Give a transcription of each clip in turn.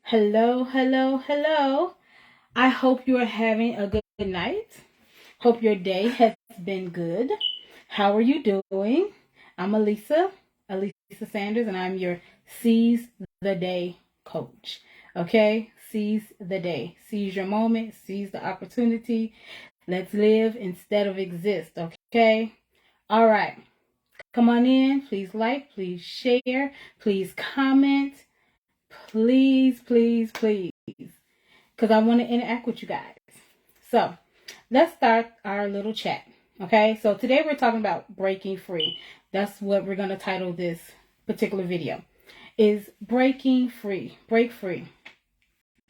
Hello, hello, hello. I hope you are having a good night. Hope your day has been good. How are you doing? I'm Elisa Sanders, and I'm your Seize the Day coach. Okay? Seize the day. Seize your moment. Seize the opportunity. Let's live instead of exist. Okay? All right. Come on in. Please like, please share, please comment. Please, please, please. Because I want to interact with you guys. So let's start our little chat. Okay, so today we're talking about breaking free. That's what we're going to title this particular video, is breaking free. Break free.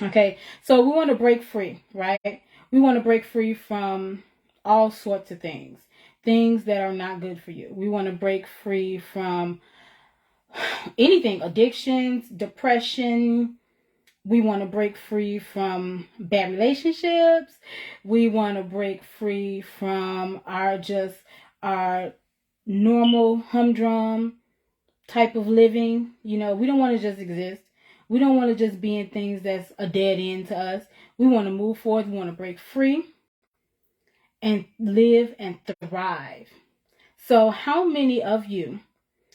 Okay, so we want to break free, right? We want to break free from all sorts of things, things that are not good for you. We want to break free from anything, addictions, depression. We want to break free from bad relationships. We want to break free from our normal humdrum type of living. We don't want to just exist. We don't want to just be in things that's a dead end to us. We want to move forward. We want to break free and live and thrive. So how many of you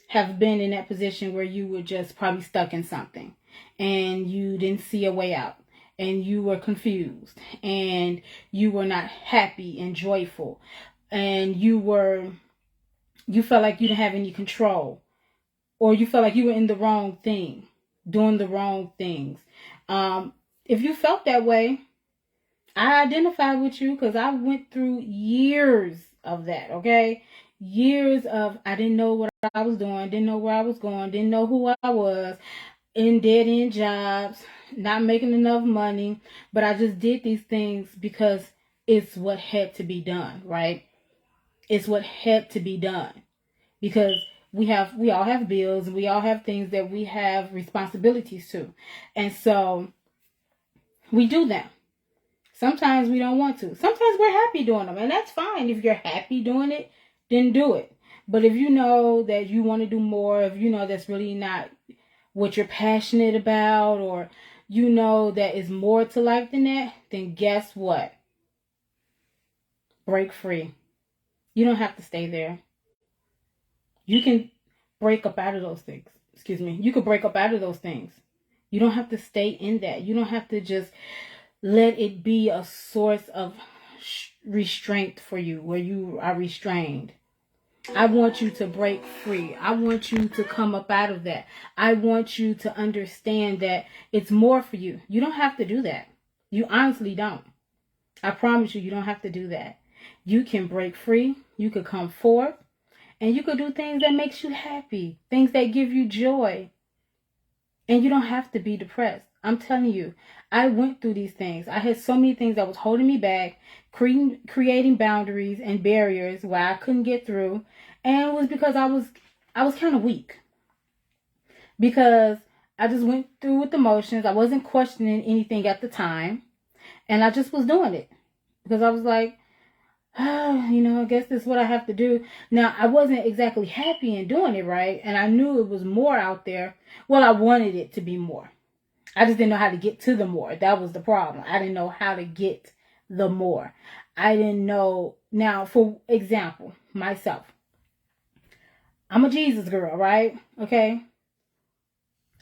have been in that position where you were just probably stuck in something and you didn't see a way out and you were confused and you were not happy and joyful and you felt like you didn't have any control, or you felt like you were in the wrong thing, doing the wrong things? If you felt that way, I identify with you because I went through years of that, okay? Years of I didn't know what I was doing, didn't know where I was going, didn't know who I was, in dead-end jobs, not making enough money, but I just did these things because it's what had to be done, right? It's what had to be done because we all have bills and we all have things that we have responsibilities to. And so we do them. Sometimes we don't want to. Sometimes we're happy doing them, and that's fine. If you're happy doing it, then do it. But if you know that you want to do more, if you know that's really not what you're passionate about, or you know that is more to life than that, then guess what? Break free. You don't have to stay there. You can break up out of those things. Excuse me. You could break up out of those things. You don't have to stay in that. You don't have to just let it be a source of restraint for you, where you are restrained. I want you to break free. I want you to come up out of that. I want you to understand that it's more for you. You don't have to do that. You honestly don't. I promise you, you don't have to do that. You can break free. You could come forth and you could do things that makes you happy, things that give you joy. And you don't have to be depressed. I'm telling you, I went through these things. I had so many things that was holding me back, creating boundaries and barriers where I couldn't get through. And it was because I was kind of weak. Because I just went through with the motions. I wasn't questioning anything at the time. And I just was doing it. Because I was like, I guess this is what I have to do. Now, I wasn't exactly happy in doing it, right? And I knew it was more out there. Well, I wanted it to be more. I just didn't know how to get to the more. That was the problem. I didn't know how to get the more. I didn't know. Now, for example, myself. I'm a Jesus girl, right? Okay?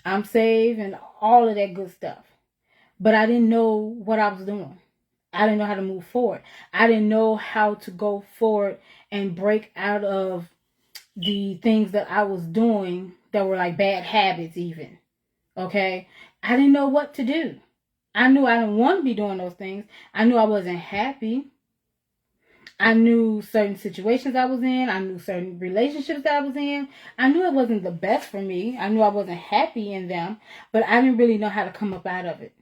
I'm saved and all of that good stuff. But I didn't know what I was doing. I didn't know how to move forward. I didn't know how to go forward and break out of the things that I was doing that were like bad habits even. Okay? I didn't know what to do. I knew I didn't want to be doing those things. I knew I wasn't happy. I knew certain situations I was in. I knew certain relationships that I was in. I knew it wasn't the best for me. I knew I wasn't happy in them, but I didn't really know how to come up out of it.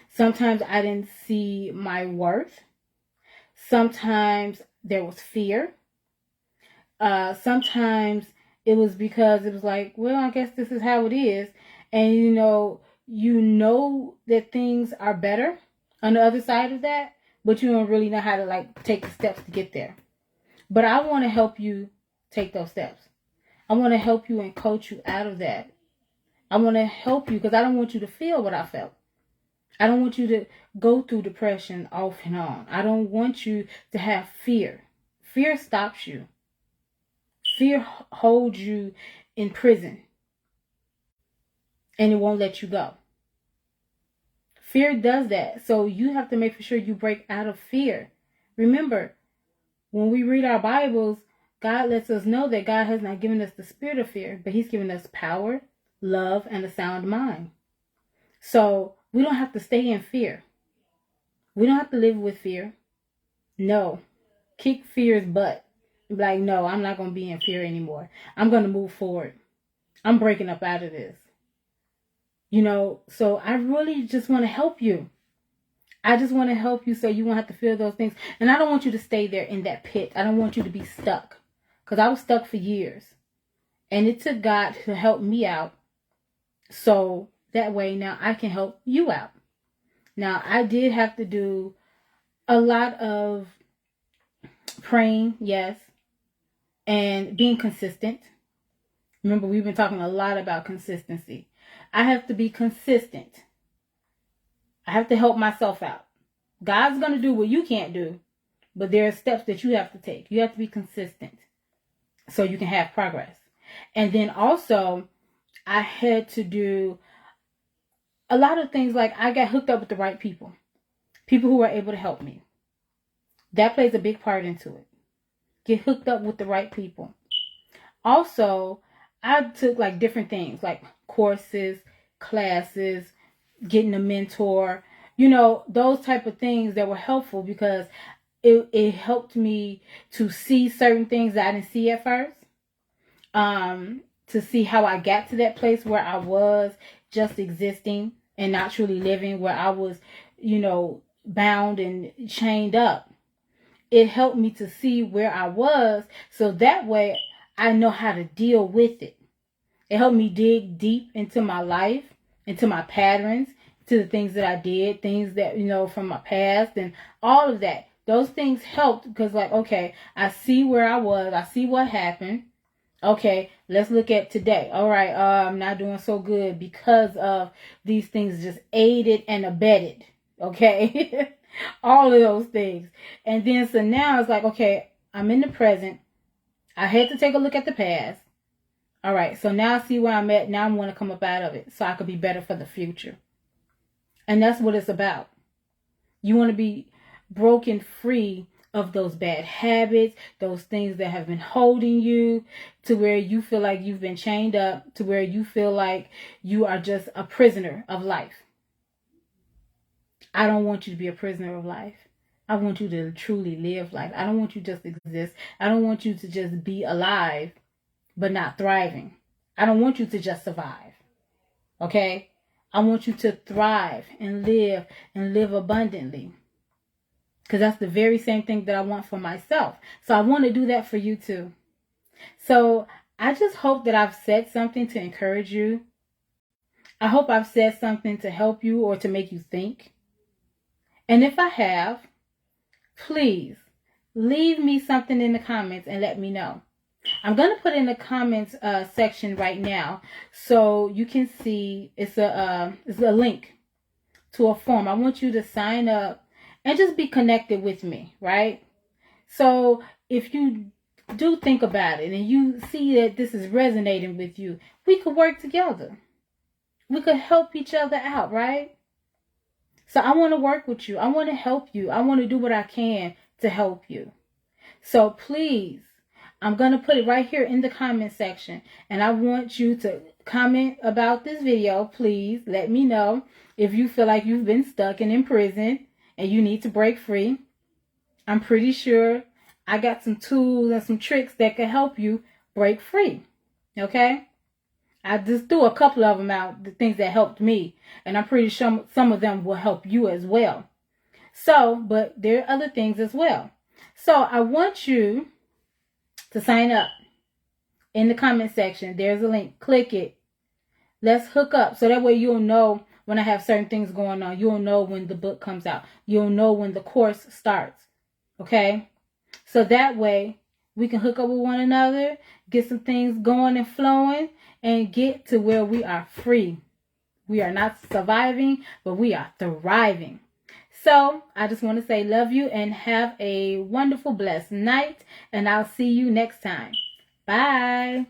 Sometimes I didn't see my worth. Sometimes there was fear. Sometimes it was because it was like, well, I guess this is how it is. And you know that things are better on the other side of that, but you don't really know how to take the steps to get there. But I want to help you take those steps. I want to help you and coach you out of that. I want to help you because I don't want you to feel what I felt. I don't want you to go through depression off and on. I don't want you to have fear. Fear stops you. Fear holds you in prison and it won't let you go. Fear does that. So you have to make sure you break out of fear. Remember, when we read our Bibles, God lets us know that God has not given us the spirit of fear, but he's given us power, love, and a sound mind. So we don't have to stay in fear. We don't have to live with fear. No. Kick fear's butt. Like, no, I'm not going to be in fear anymore. I'm going to move forward. I'm breaking up out of this. So I really just want to help you. I just want to help you so you won't have to feel those things. And I don't want you to stay there in that pit. I don't want you to be stuck. Because I was stuck for years. And it took God to help me out. So that way now I can help you out. Now, I did have to do a lot of praying, yes, and being consistent. Remember, we've been talking a lot about consistency. I have to be consistent. I have to help myself out. God's going to do what you can't do, but there are steps that you have to take. You have to be consistent so you can have progress. And then also, I had to do a lot of things, like I got hooked up with the right people. People who are able to help me. That plays a big part into it. Get hooked up with the right people. Also, I took like different things, like courses, classes, getting a mentor, those type of things that were helpful because it helped me to see certain things that I didn't see at first. To see how I got to that place where I was just existing and not truly living, where I was, bound and chained up. It helped me to see where I was, so that way I know how to deal with it. It helped me dig deep into my life, into my patterns, to the things that I did, things that, from my past and all of that. Those things helped because, like, okay, I see where I was. I see what happened. Okay, let's look at today. All right, I'm not doing so good because of these things just aided and abetted. Okay, all of those things. And then so now it's like, okay, I'm in the present. I had to take a look at the past. All right, so now I see where I'm at. Now I want to come up out of it so I could be better for the future. And that's what it's about. You want to be broken free of those bad habits, those things that have been holding you to where you feel like you've been chained up, to where you feel like you are just a prisoner of life. I don't want you to be a prisoner of life. I want you to truly live life. I don't want you to just exist. I don't want you to just be alive, but not thriving. I don't want you to just survive. Okay? I want you to thrive and live abundantly. Because that's the very same thing that I want for myself. So I want to do that for you too. So I just hope that I've said something to encourage you. I hope I've said something to help you or to make you think. And if I have, please leave me something in the comments and let me know. I'm going to put in the comments section right now so you can see it's a link to a form. I want you to sign up and just be connected with me, right? So if you do think about it and you see that this is resonating with you, we could work together. We could help each other out, right? So I want to work with you. I want to help you. I want to do what I can to help you. So please, I'm going to put it right here in the comment section. And I want you to comment about this video. Please let me know if you feel like you've been stuck and in prison and you need to break free. I'm pretty sure I got some tools and some tricks that can help you break free. Okay? I just threw a couple of them out, the things that helped me. And I'm pretty sure some of them will help you as well. So, but there are other things as well. So I want you to sign up in the comment section. There's a link. Click it. Let's hook up. So that way you'll know when I have certain things going on. You'll know when the book comes out. You'll know when the course starts. Okay? So that way we can hook up with one another, get some things going and flowing, and get to where we are free. We are not surviving, but we are thriving. So I just want to say love you and have a wonderful, blessed night. And I'll see you next time. Bye.